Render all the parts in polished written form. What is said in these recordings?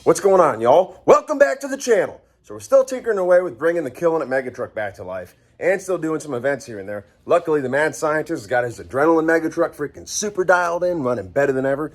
What's going on, y'all? Welcome back to the channel. So we're still tinkering away with bringing the Killin Megatruck back to life and still doing some events here and there. Luckily, the mad scientist has got his adrenaline Megatruck freaking super dialed in, running better than ever.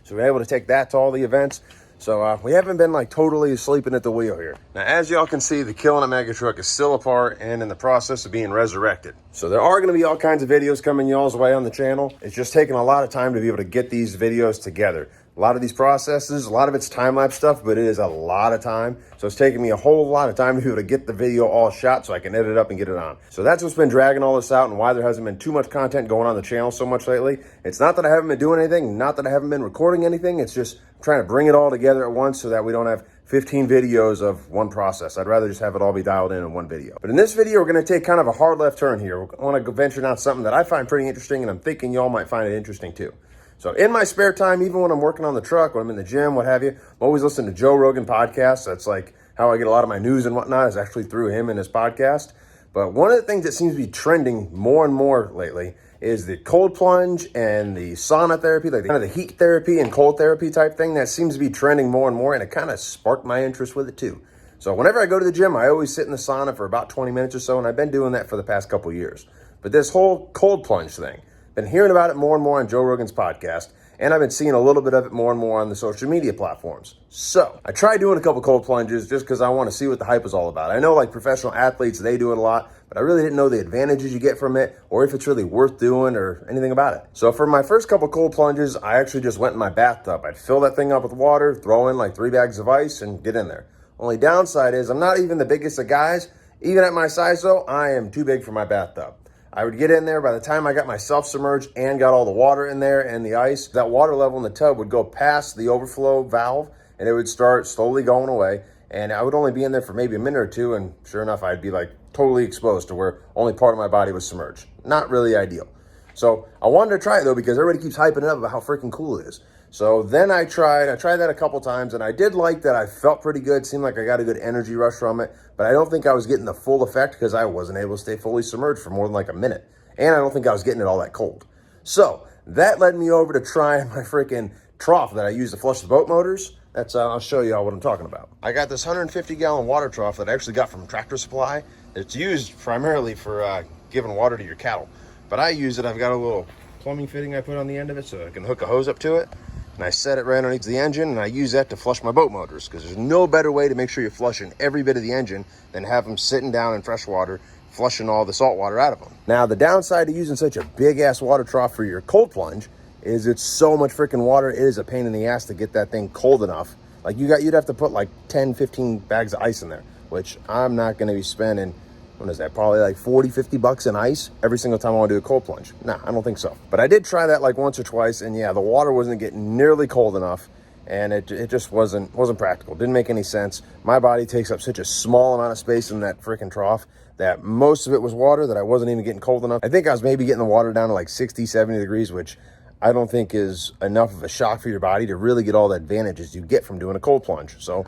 So we're able to take that to all the events. So we haven't been like totally sleeping at the wheel here. Now, as y'all can see, the Killin Megatruck is still apart and in the process of being resurrected. So there are going to be all kinds of videos coming y'all's way on the channel. It's just taking a lot of time to be able to get these videos together. A lot of these processes, a lot of it's time-lapse stuff, but it is a lot of time. So it's taking me a whole lot of time to be able to get the video all shot so I can edit it up and get it on. So that's what's been dragging all this out and why there hasn't been too much content going on the channel so much lately. It's not that I haven't been doing anything, not that I haven't been recording anything. It's just trying to bring it all together at once so that we don't have 15 videos of one process. I'd rather just have it all be dialed in one video. But in this video, we're going to take kind of a hard left turn here. I want to go venture down something that I find pretty interesting, and I'm thinking y'all might find it interesting too. So in my spare time, even when I'm working on the truck, when I'm in the gym, what have you, I'm always listening to Joe Rogan podcasts. That's like how I get a lot of my news and whatnot, is actually through him and his podcast. But one of the things that seems to be trending more and more lately is the cold plunge and the sauna therapy, like kind of the heat therapy and cold therapy type thing. That seems to be trending more and more, and it kind of sparked my interest with it too. So whenever I go to the gym, I always sit in the sauna for about 20 minutes or so, and I've been doing that for the past couple years. But this whole cold plunge thing, been hearing about it more and more on Joe Rogan's podcast, and I've been seeing a little bit of it more and more on the social media platforms. So I tried doing a couple cold plunges just because I want to see what the hype is all about. I know like professional athletes, they do it a lot, but I really didn't know the advantages you get from it or if it's really worth doing or anything about it. So for my first couple cold plunges, I actually just went in my bathtub. I'd fill that thing up with water, throw in like 3 bags of ice and get in there. Only downside is I'm not even the biggest of guys. Even at my size though, I am too big for my bathtub. I would get in there. By the time I got myself submerged and got all the water in there and the ice, that water level in the tub would go past the overflow valve and it would start slowly going away. And I would only be in there for maybe a minute or two. And sure enough, I'd be like totally exposed to where only part of my body was submerged. Not really ideal. So I wanted to try it though, because everybody keeps hyping it up about how freaking cool it is. So then I tried that a couple times, and I did like that. I felt pretty good. Seemed like I got a good energy rush from it, but I don't think I was getting the full effect because I wasn't able to stay fully submerged for more than like a minute. And I don't think I was getting it all that cold. So that led me over to trying my freaking trough that I use to flush the boat motors. That's, I'll show you all what I'm talking about. I got this 150-gallon water trough that I actually got from Tractor Supply. It's used primarily for giving water to your cattle. But I use it, I've got a little plumbing fitting I put on the end of it so I can hook a hose up to it. And I set it right underneath the engine, and I use that to flush my boat motors, because there's no better way to make sure you're flushing every bit of the engine than have them sitting down in fresh water, flushing all the salt water out of them. Now, the downside to using such a big-ass water trough for your cold plunge is it's so much freaking water. It is a pain in the ass to get that thing cold enough. Like, you'd have to put like 10, 15 bags of ice in there, which I'm not going to be spending, what is that, probably like 40, 50 bucks in ice every single time I want to do a cold plunge. Nah, I don't think so. But I did try that like once or twice, and yeah, the water wasn't getting nearly cold enough, and it just wasn't practical. Didn't make any sense. My body takes up such a small amount of space in that freaking trough that most of it was water that I wasn't even getting cold enough. I think I was maybe getting the water down to like 60, 70 degrees, which I don't think is enough of a shock for your body to really get all the advantages you get from doing a cold plunge. So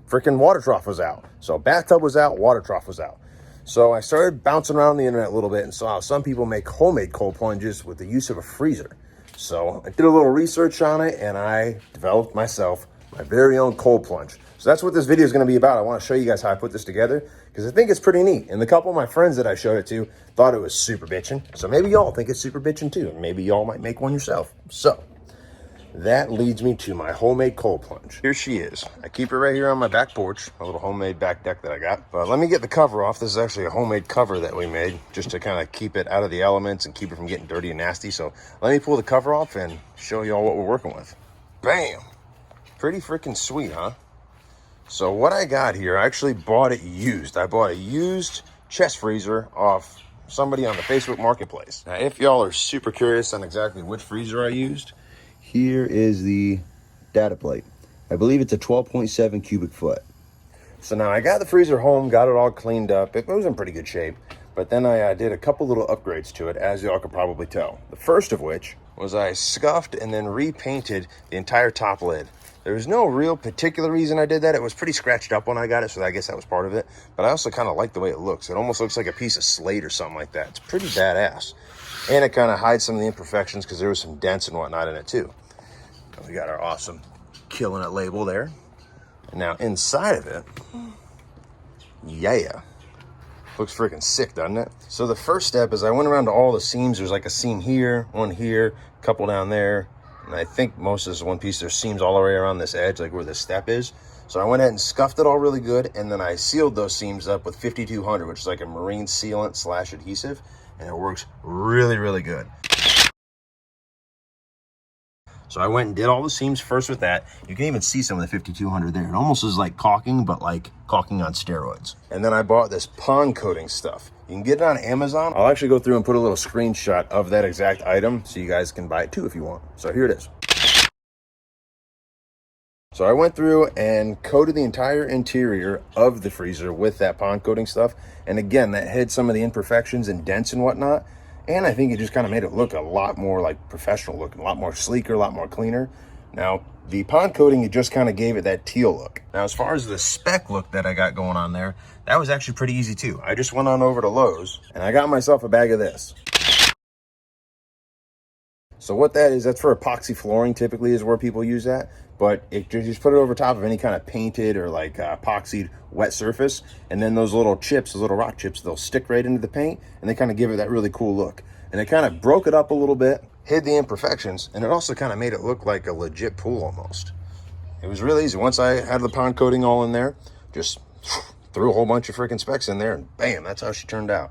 freaking water trough was out. So bathtub was out, water trough was out. So I started bouncing around the internet a little bit and saw how some people make homemade cold plunges with the use of a freezer. So I did a little research on it, and I developed myself my very own cold plunge. So that's what this video is going to be about. I want to show you guys how I put this together, because I think it's pretty neat. And the couple of my friends that I showed it to thought it was super bitchin'. So maybe y'all think it's super bitchin' too. And maybe y'all might make one yourself. So that leads me to my homemade cold plunge. Here she is. I keep her right here on my back porch, a little homemade back deck that I got. But let me get the cover off. This is actually a homemade cover that we made just to kind of keep it out of the elements and keep it from getting dirty and nasty. So let me pull the cover off and show y'all what we're working with. Bam! Pretty freaking sweet, huh? So what I got here, I actually bought it used. I bought a used chest freezer off somebody on the Facebook Marketplace. Now, if y'all are super curious on exactly which freezer I used, here is the data plate. I believe it's a 12.7 cubic foot. So now I got the freezer home, got it all cleaned up. It was in pretty good shape, but then I did a couple little upgrades to it, as y'all could probably tell. The first of which was I scuffed and then repainted the entire top lid. There was no real particular reason I did that. It was pretty scratched up when I got it, so I guess that was part of it. But I also kind of like the way it looks. It almost looks like a piece of slate or something like that. It's pretty badass. And it kind of hides some of the imperfections because there was some dents and whatnot in it too. We got our awesome Killin' It label there. And now inside of it, yeah, looks freaking sick, doesn't it? So the first step is I went around to all the seams. There's like a seam here, one here, a couple down there. And I think most of this one piece, there's seams all the way around this edge, like where the step is. So I went ahead and scuffed it all really good. And then I sealed those seams up with 5200, which is like a marine sealant / adhesive. And it works really, really good. So I went and did all the seams first with that. You can even see some of the 5200 there. It almost is like caulking, but like caulking on steroids. And then I bought this pond coating stuff. You can get it on Amazon. I'll actually go through and put a little screenshot of that exact item so you guys can buy it too if you want. So here it is. So I went through and coated the entire interior of the freezer with that pond coating stuff. And again, that hid some of the imperfections and dents and whatnot. And I think it just kind of made it look a lot more like professional looking, a lot more sleeker, a lot more cleaner. Now, the pond coating, it just kind of gave it that teal look. Now, as far as the spec look that I got going on there, that was actually pretty easy too. I just went on over to Lowe's and I got myself a bag of this. So what that is, that's for epoxy flooring typically is where people use that. But it just put it over top of any kind of painted or like epoxied wet surface. And then those little chips, those little rock chips, they'll stick right into the paint and they kind of give it that really cool look. And it kind of broke it up a little bit, hid the imperfections, and it also kind of made it look like a legit pool almost. It was really easy. Once I had the pond coating all in there, just threw a whole bunch of freaking specs in there and bam, that's how she turned out.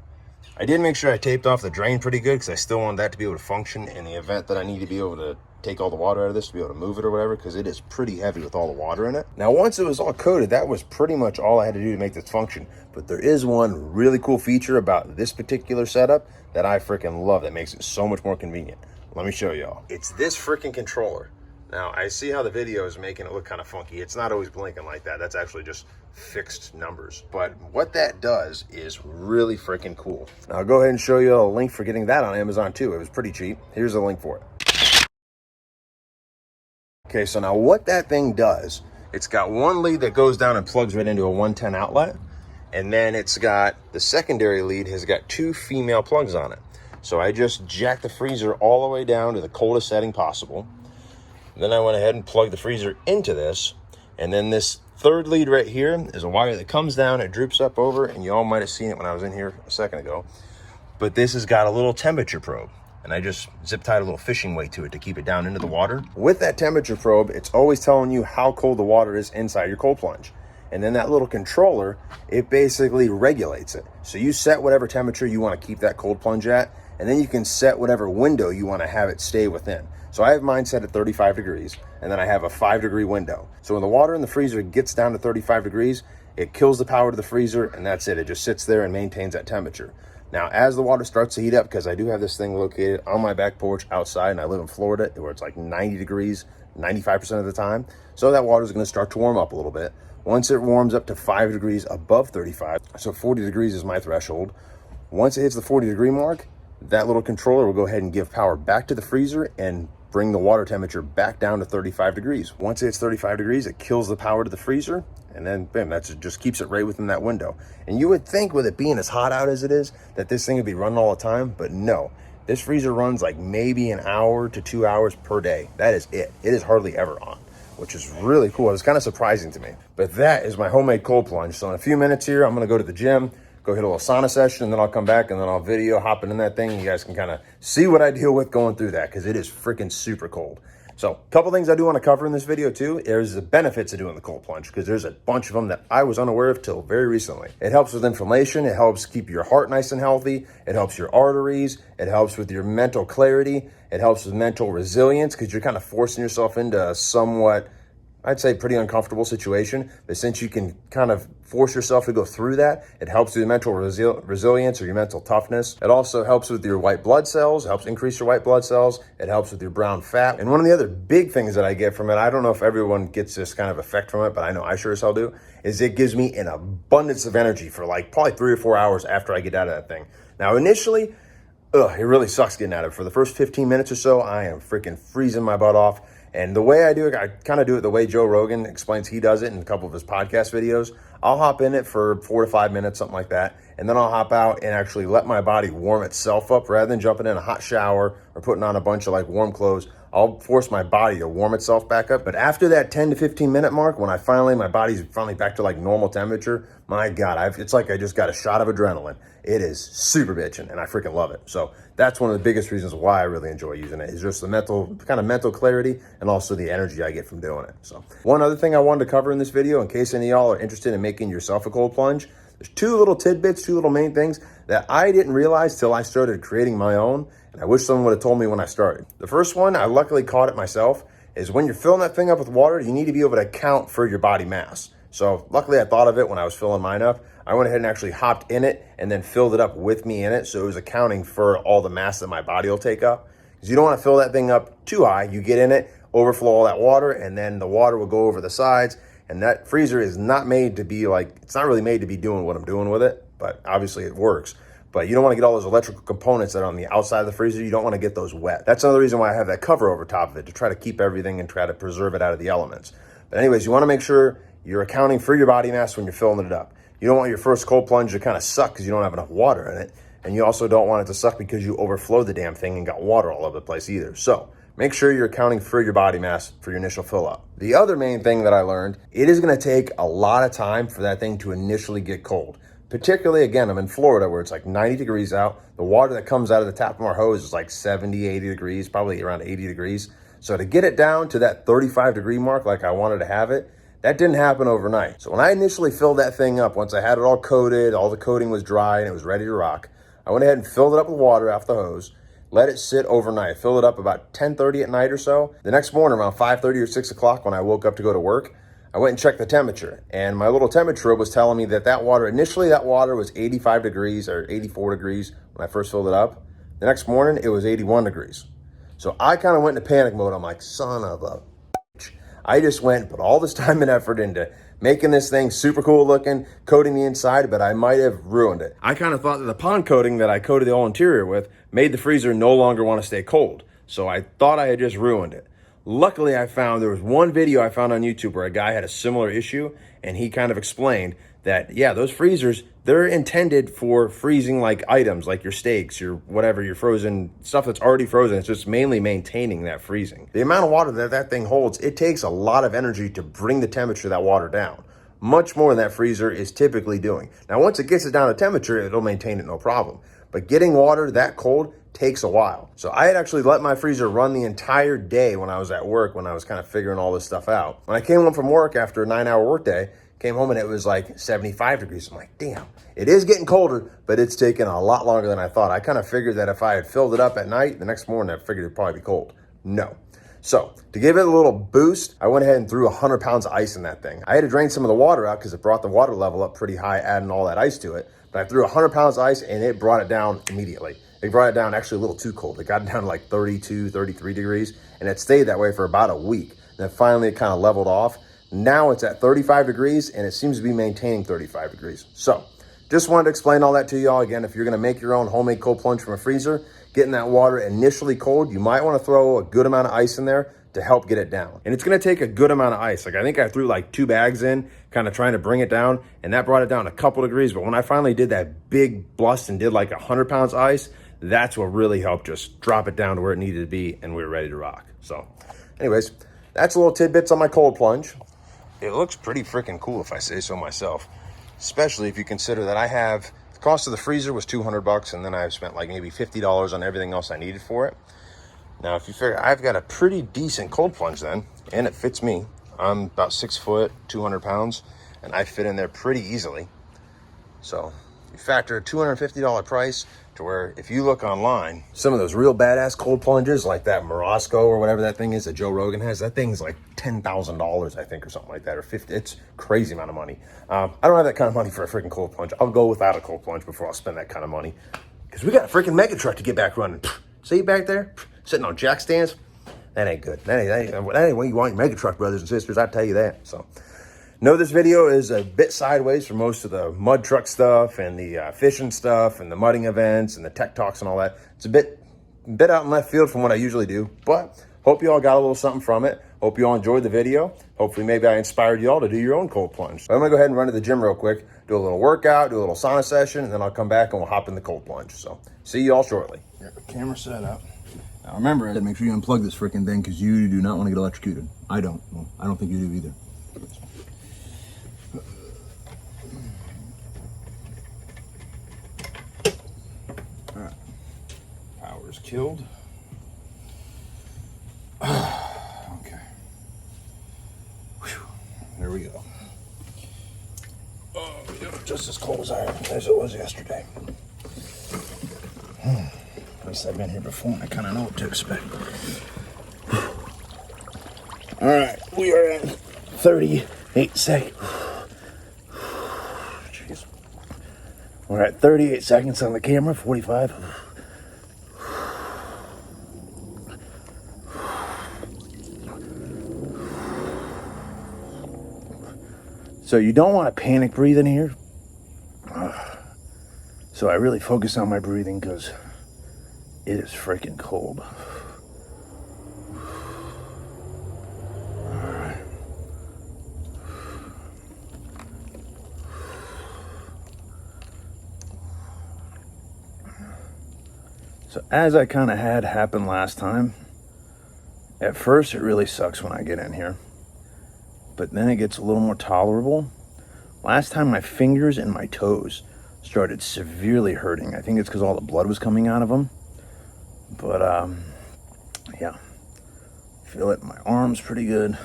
I did make sure I taped off the drain pretty good because I still wanted that to be able to function in the event that I need to be able to take all the water out of this to be able to move it or whatever, because it is pretty heavy with all the water in it. Now, once it was all coated, that was pretty much all I had to do to make this function. But there is one really cool feature about this particular setup that I freaking love that makes it so much more convenient. Let me show y'all. It's this freaking controller. Now, I see how the video is making it look kind of funky. It's not always blinking like that. That's actually just fixed numbers. But what that does is really freaking cool. Now, I'll go ahead and show you a link for getting that on Amazon too. It was pretty cheap. Here's a link for it. Okay, so now what that thing does, it's got one lead that goes down and plugs right into a 110 outlet. And then it's got, the secondary lead has got 2 female plugs on it. So I just jacked the freezer all the way down to the coldest setting possible. Then I went ahead and plugged the freezer into this. And then this third lead right here is a wire that comes down, it droops up over, and you all might have seen it when I was in here a second ago. But this has got a little temperature probe. And I just zip tied a little fishing weight to it to keep it down into the water. With that temperature probe, it's always telling you how cold the water is inside your cold plunge. And then that little controller, it basically regulates it. So you set whatever temperature you want to keep that cold plunge at, and then you can set whatever window you want to have it stay within. So I have mine set at 35 degrees, and then I have a 5-degree window. So when the water in the freezer gets down to 35 degrees, it kills the power to the freezer, and that's it. It just sits there and maintains that temperature. Now, as the water starts to heat up, because I do have this thing located on my back porch outside, and I live in Florida, where it's like 90 degrees 95% of the time. So that water is going to start to warm up a little bit. Once it warms up to 5 degrees above 35, so 40 degrees is my threshold. Once it hits the 40-degree mark, that little controller will go ahead and give power back to the freezer and bring the water temperature back down to 35 degrees. Once it hits 35 degrees, it kills the power to the freezer, and then bam, that just keeps it right within that window. And you would think with it being as hot out as it is, that this thing would be running all the time, but no. This freezer runs like maybe an hour to 2 hours per day. That is it. It is hardly ever on, which is really cool. It was kind of surprising to me. But that is my homemade cold plunge. So in a few minutes here, I'm gonna go to the gym, go hit a little sauna session, and then I'll come back and then I'll video hopping in that thing. You guys can kind of see what I deal with going through that, because it is freaking super cold. So a couple things I do want to cover in this video too. There's the benefits of doing the cold plunge, because there's a bunch of them that I was unaware of till very recently. It helps with inflammation. It helps keep your heart nice and healthy. It helps your arteries. It helps with your mental clarity. It helps with mental resilience, because you're kind of forcing yourself into a somewhat, I'd say, pretty uncomfortable situation. But since you can kind of force yourself to go through that, it helps with your mental resilience or your mental toughness. It also helps with your white blood cells, helps increase your white blood cells. It helps with your brown fat. And one of the other big things that I get from it, I don't know if everyone gets this kind of effect from it, but I know I sure as hell do, is it gives me an abundance of energy for like probably 3 or 4 hours after I get out of that thing. Now, initially, it really sucks getting out of it. For the first 15 minutes or so, I am freaking freezing my butt off. And the way I do it, I kind of do it the way Joe Rogan explains he does it in a couple of his podcast videos. I'll hop in it for 4 to 5 minutes, something like that. And then I'll hop out and actually let my body warm itself up rather than jumping in a hot shower or putting on a bunch of like warm clothes. I'll force my body to warm itself back up. But after that 10 to 15 minute mark, when my body's finally back to like normal temperature, my God, it's like I just got a shot of adrenaline. It is super bitching and I freaking love it. So that's one of the biggest reasons why I really enjoy using it, is just the mental clarity and also the energy I get from doing it. So one other thing I wanted to cover in this video, in case any of y'all are interested in making yourself a cold plunge, there's two little tidbits, two little main things that I didn't realize till I started creating my own. And I wish someone would have told me when I started. The first one, I luckily caught it myself, is when you're filling that thing up with water, you need to be able to account for your body mass. So luckily I thought of it when I was filling mine up. I went ahead and actually hopped in it and then filled it up with me in it. So it was accounting for all the mass that my body will take up. Because you don't want to fill that thing up too high. You get in it, overflow all that water, and then the water will go over the sides. And that freezer is not made to be like, it's not really made to be doing what I'm doing with it, but obviously it works. But you don't want to get all those electrical components that are on the outside of the freezer. You don't want to get those wet. That's another reason why I have that cover over top of it, to try to keep everything and try to preserve it out of the elements. But anyways, you want to make sure you're accounting for your body mass when you're filling it up. You don't want your first cold plunge to kind of suck because you don't have enough water in it. And you also don't want it to suck because you overflowed the damn thing and got water all over the place either. So make sure you're accounting for your body mass for your initial fill up. The other main thing that I learned, it is going to take a lot of time for that thing to initially get cold. Particularly, again, I'm in Florida where it's like 90 degrees out. The water that comes out of the tap of our hose is like 70, 80 degrees, probably around 80 degrees. So to get it down to that 35-degree mark like I wanted to have it, that didn't happen overnight. So when I initially filled that thing up, once I had it all coated, all the coating was dry and it was ready to rock, I went ahead and filled it up with water off the hose, let it sit overnight, filled it up about 10:30 at night or so. The next morning around 5:30 or 6 o'clock when I woke up to go to work, I went and checked the temperature, and my little temperature was telling me that water, initially that water was 85 degrees or 84 degrees when I first filled it up. The next morning, it was 81 degrees. So I kind of went into panic mode. I'm like, son of a bitch. I just went and put all this time and effort into making this thing super cool looking, coating the inside, but I might have ruined it. I kind of thought that the pond coating that I coated the whole interior with made the freezer no longer want to stay cold. So I thought I had just ruined it. Luckily, there was one video I found on YouTube where a guy had a similar issue, and he kind of explained that, yeah, those freezers, they're intended for freezing like items, like your steaks, your whatever, your frozen stuff that's already frozen. It's just mainly maintaining that freezing. The amount of water that thing holds, it takes a lot of energy to bring the temperature of that water down. Much more than that freezer is typically doing. Now, once it gets it down to temperature, it'll maintain it no problem. But getting water that cold takes a while. So I had actually let my freezer run the entire day when I was at work, when I was kind of figuring all this stuff out. When I came home from work after a 9-hour workday, came home and it was like 75 degrees. I'm like, damn, it is getting colder, but it's taking a lot longer than I thought. I kind of figured that if I had filled it up at night, the next morning I figured it'd probably be cold. No. So to give it a little boost, I went ahead and threw 100 pounds of ice in that thing. I had to drain some of the water out because it brought the water level up pretty high, adding all that ice to it. But I threw 100 pounds of ice and it brought it down immediately. It brought it down actually a little too cold. It got down to like 32, 33 degrees, and it stayed that way for about a week. Then finally it kind of leveled off. Now it's at 35 degrees, and it seems to be maintaining 35 degrees. So just wanted to explain all that to y'all. Again, if you're gonna make your own homemade cold plunge from a freezer, getting that water initially cold, you might wanna throw a good amount of ice in there to help get it down. And it's gonna take a good amount of ice. Like I think I threw like 2 bags in, kind of trying to bring it down, and that brought it down a couple degrees. But when I finally did that big blust and did like 100 pounds of ice, that's what really helped just drop it down to where it needed to be, and we were ready to rock. So anyways, that's a little tidbits on my cold plunge. It looks pretty freaking cool if I say so myself, especially if you consider that the cost of the freezer was $200, and then I've spent like maybe $50 on everything else I needed for it. Now, if you figure, I've got a pretty decent cold plunge then, and it fits me. I'm about 6 foot, 200 pounds, and I fit in there pretty easily. So you factor a $250 price to where if you look online, some of those real badass cold plunges like that Morosco or whatever that thing is that Joe Rogan has, that thing's like $10,000, I think, or something like that, or 50. It's crazy amount of money. I don't have that kind of money for a freaking cold plunge. I'll go without a cold plunge before I'll spend that kind of money, because we got a freaking mega truck to get back running. See back there, sitting on jack stands? That ain't good. That ain't what you want your mega truck, brothers and sisters. I tell you that. So know this video is a bit sideways for most of the mud truck stuff and the fishing stuff and the mudding events and the tech talks and all that. It's a bit out in left field from what I usually do, but hope you all got a little something from it. Hope you all enjoyed the video. Hopefully maybe I inspired you all to do your own cold plunge. So I'm gonna go ahead and run to the gym real quick, do a little workout, do a little sauna session, and then I'll come back and we'll hop in the cold plunge. So see you all shortly. Got the camera set up. Now remember, make sure you unplug this freaking thing because you do not want to get electrocuted. I don't. Well, I don't think you do either. All right. Power's killed. Okay. Whew. There we go. Oh, yeah, just as cold as it was yesterday. At least I've been here before and I kind of know what to expect. All right, we are at 38 seconds. Jeez. We're at 38 seconds on the camera, 45. So you don't want to panic breathe in here. So I really focus on my breathing because it is freaking cold. Alright. So as I kind of had happen last time, at first it really sucks when I get in here, but then it gets a little more tolerable. Last time my fingers and my toes started severely hurting. I think it's because all the blood was coming out of them. But yeah, feel it in my arms pretty good.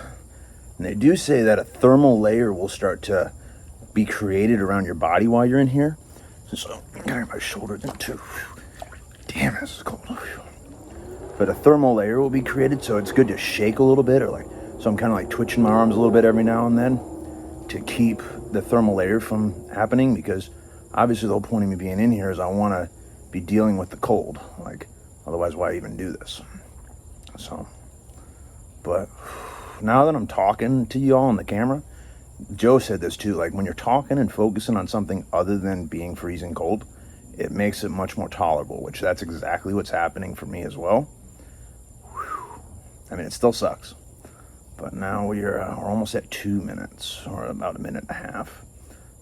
And they do say that a thermal layer will start to be created around your body while you're in here. So I got my shoulder there too. Damn, this is cold. But a thermal layer will be created, so it's good to shake a little bit, or like, so I'm kind of like twitching my arms a little bit every now and then to keep the thermal layer from happening, because obviously the whole point of me being in here is I want to be dealing with the cold. Like, otherwise why even do this? So, but now that I'm talking to you all on the camera, Joe said this too, like when you're talking and focusing on something other than being freezing cold, it makes it much more tolerable, which that's exactly what's happening for me as well. I mean, it still sucks, but now we're almost at 2 minutes, or about a minute and a half.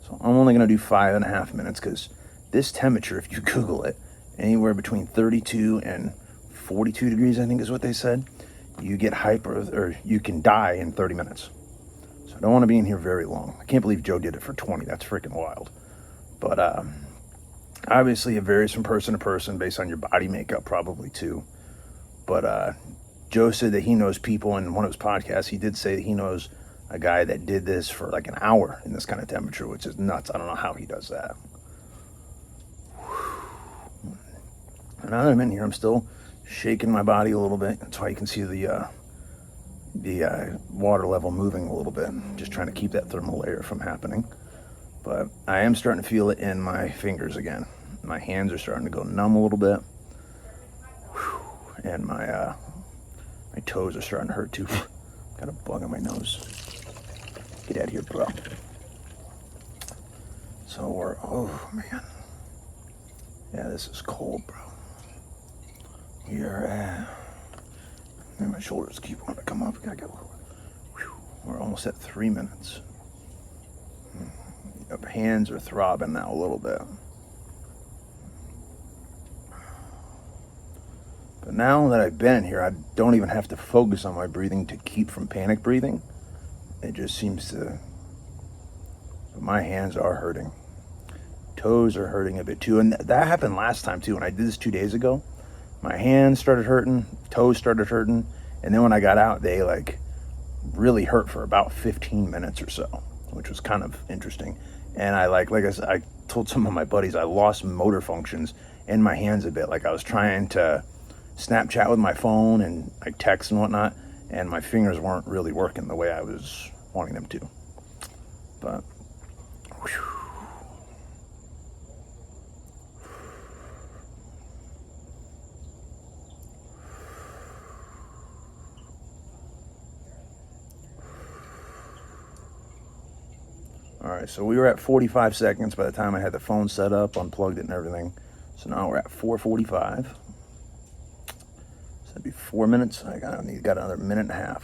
So I'm only going to do 5.5 minutes, because this temperature, if you Google it, anywhere between 32 and 42 degrees, I think is what they said, you get or you can die in 30 minutes. So I don't want to be in here very long. I can't believe Joe did it for 20. That's freaking wild. But obviously it varies from person to person based on your body makeup probably too. But Joe said that he knows people, in one of his podcasts, he did say that he knows a guy that did this for like an hour in this kind of temperature, which is nuts. I don't know how he does that. And now that I'm in here, I'm still shaking my body a little bit. That's why you can see the water level moving a little bit. Just trying to keep that thermal layer from happening. But I am starting to feel it in my fingers again. My hands are starting to go numb a little bit. And my toes are starting to hurt too. Got a bug on my nose. Get out of here, bro. So we're, oh man. Yeah, this is cold, bro. We're and my shoulders keep wanting to come up. Gotta go. We're almost at 3 minutes. Your hands are throbbing now a little bit. But now that I've been in here, I don't even have to focus on my breathing to keep from panic breathing. It just seems to, but my hands are hurting. Toes are hurting a bit too. And that happened last time too. When I did this 2 days ago, my hands started hurting, toes started hurting. And then when I got out, they like really hurt for about 15 minutes or so, which was kind of interesting. And I like I said, I told some of my buddies, I lost motor functions in my hands a bit. Like I was trying to Snapchat with my phone and like text and whatnot, and my fingers weren't really working the way I was wanting them to. But whew. All right, so we were at 45 seconds by the time I had the phone set up, unplugged it and everything. So now we're at 4:45. So that'd be 4 minutes. I got another minute and a half.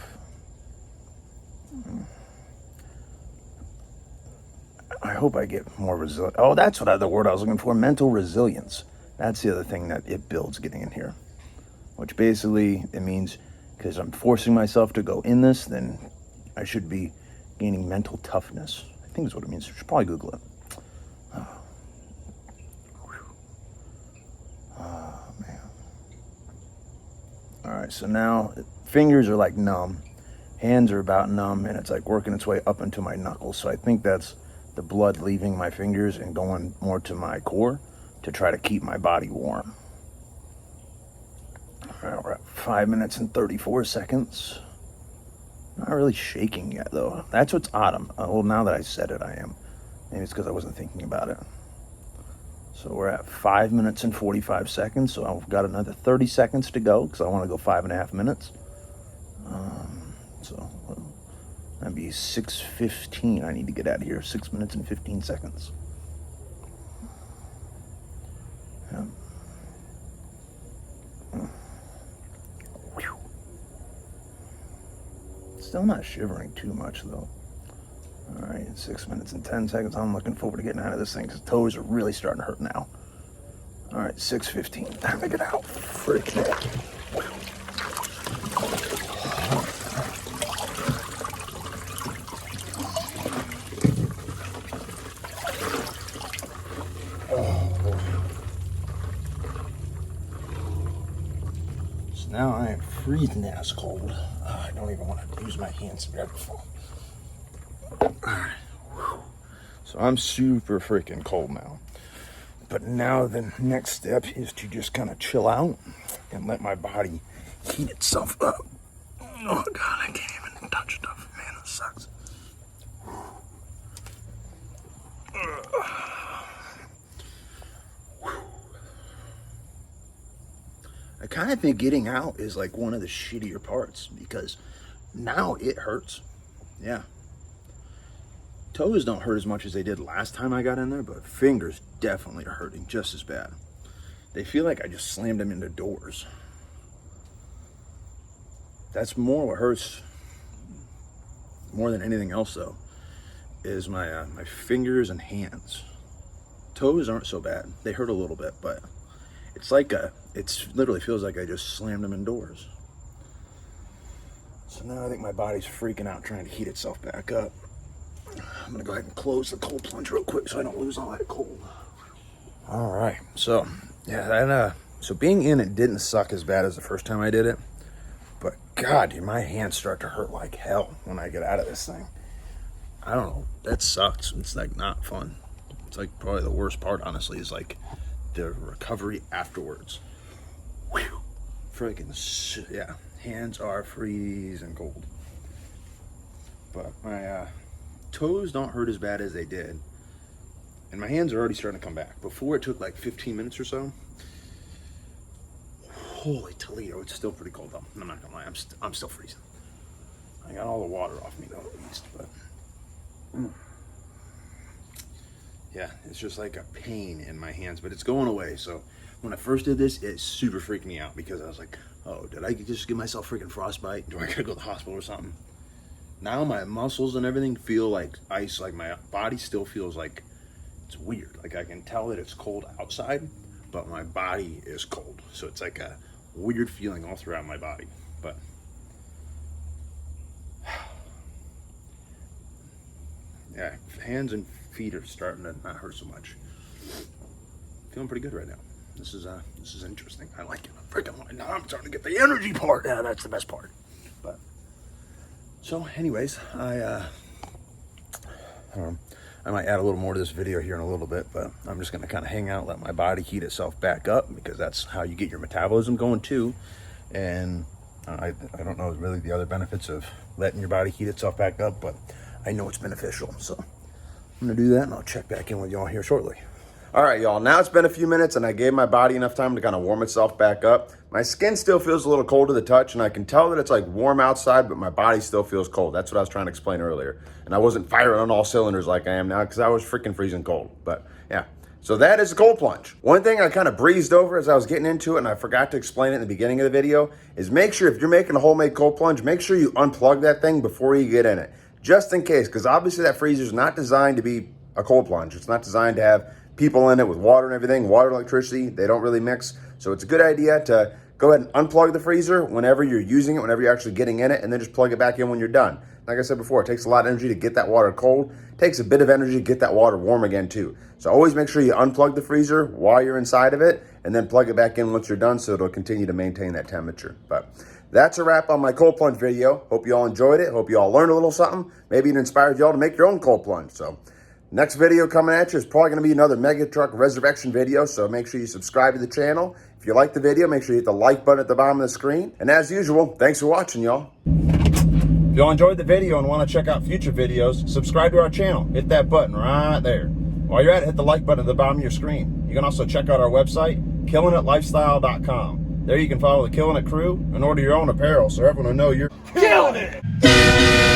I hope I get more resilient. Oh, that's what the word I was looking for. Mental resilience. That's the other thing that it builds getting in here. which basically it means because I'm forcing myself to go in this, then I should be gaining mental toughness. I think that's what it means. I should probably Google it. Oh, man. All right, so now fingers are like numb. Hands are about numb, and it's like working its way up into my knuckles. So I think that's the blood leaving my fingers and going more to my core to try to keep my body warm. All right, we're at 5 minutes and 34 seconds. Not really shaking yet, though. That's what's odd. Well, now that I said it, I am. Maybe it's because I wasn't thinking about it. So we're at 5 minutes and 45 seconds. So I've got another 30 seconds to go because I want to go 5.5 minutes. So that'd be 6:15. I need to get out of here. 6 minutes and 15 seconds. Yeah. Still not shivering too much though. All right, 6 minutes and 10 seconds. I'm looking forward to getting out of this thing because toes are really starting to hurt now. All right, 6:15. Time to get out. Freaking now I am freezing ass cold. I don't even want to use my hands to grab the phone. Alright. So I'm super freaking cold now. But now the next step is to just kind of chill out and let my body heat itself up. Oh god, I can't even touch stuff. Man, it sucks. I kind of think getting out is like one of the shittier parts because now it hurts. Yeah. Toes don't hurt as much as they did last time I got in there, but fingers definitely are hurting just as bad. They feel like I just slammed them into doors. That's more what hurts more than anything else though, is my fingers and hands. Toes aren't so bad. They hurt a little bit, but it's like it literally feels like I just slammed them indoors. So now I think my body's freaking out trying to heat itself back up. I'm gonna go ahead and close the cold plunge real quick so I don't lose all that cold. All right, so yeah, so being in it didn't suck as bad as the first time I did it, but God, dude, my hands start to hurt like hell when I get out of this thing. I don't know, that sucks. It's like not fun. It's like probably the worst part, honestly, is like the recovery afterwards. Whew. Freaking, yeah, hands are freezing cold. But my toes don't hurt as bad as they did. And my hands are already starting to come back. Before it took like 15 minutes or so. Holy Toledo, it's still pretty cold though. I'm not gonna lie, I'm still freezing. I got all the water off me though at least, but. Yeah, it's just like a pain in my hands, but it's going away. So when I first did this, it super freaked me out because I was like, oh, did I just give myself freaking frostbite? Do I gotta go to the hospital or something? Now my muscles and everything feel like ice, like my body still feels like it's weird. Like I can tell that it's cold outside, but my body is cold. So it's like a weird feeling all throughout my body. But yeah, hands and feet are starting to not hurt so much. Feeling pretty good right now. This is interesting. I like it. Now I'm starting to get the energy part. Yeah, that's the best part. But so, anyways, I might add a little more to this video here in a little bit, but I'm just going to kind of hang out, let my body heat itself back up because that's how you get your metabolism going too. And I don't know really the other benefits of letting your body heat itself back up, but I know it's beneficial. So I'm going to do that and I'll check back in with y'all here shortly. All right, y'all, now it's been a few minutes and I gave my body enough time to kind of warm itself back up. My skin still feels a little cold to the touch and I can tell that it's like warm outside, but my body still feels cold. That's what I was trying to explain earlier. And I wasn't firing on all cylinders like I am now because I was freaking freezing cold. But yeah, so that is the cold plunge. One thing I kind of breezed over as I was getting into it and I forgot to explain it in the beginning of the video is make sure if you're making a homemade cold plunge, make sure you unplug that thing before you get in it. Just in case, because obviously that freezer is not designed to be a cold plunge. It's not designed to have people in it with water and everything. Water and electricity, they don't really mix. So it's a good idea to go ahead and unplug the freezer whenever you're using it, whenever you're actually getting in it, and then just plug it back in when you're done. Like I said before, it takes a lot of energy to get that water cold. It takes a bit of energy to get that water warm again too. So always make sure you unplug the freezer while you're inside of it, and then plug it back in once you're done so it'll continue to maintain that temperature. But that's a wrap on my cold plunge video. Hope you all enjoyed it. Hope you all learned a little something. Maybe it inspired you all to make your own cold plunge. So next video coming at you is probably going to be another Mega Truck Resurrection video, so make sure you subscribe to the channel. If you like the video, make sure you hit the like button at the bottom of the screen. And as usual, thanks for watching, y'all. If y'all enjoyed the video and want to check out future videos, subscribe to our channel. Hit that button right there. While you're at it, hit the like button at the bottom of your screen. You can also check out our website, killin'itlifestyle.com. There you can follow the Killin' It crew and order your own apparel so everyone will know you're killing it!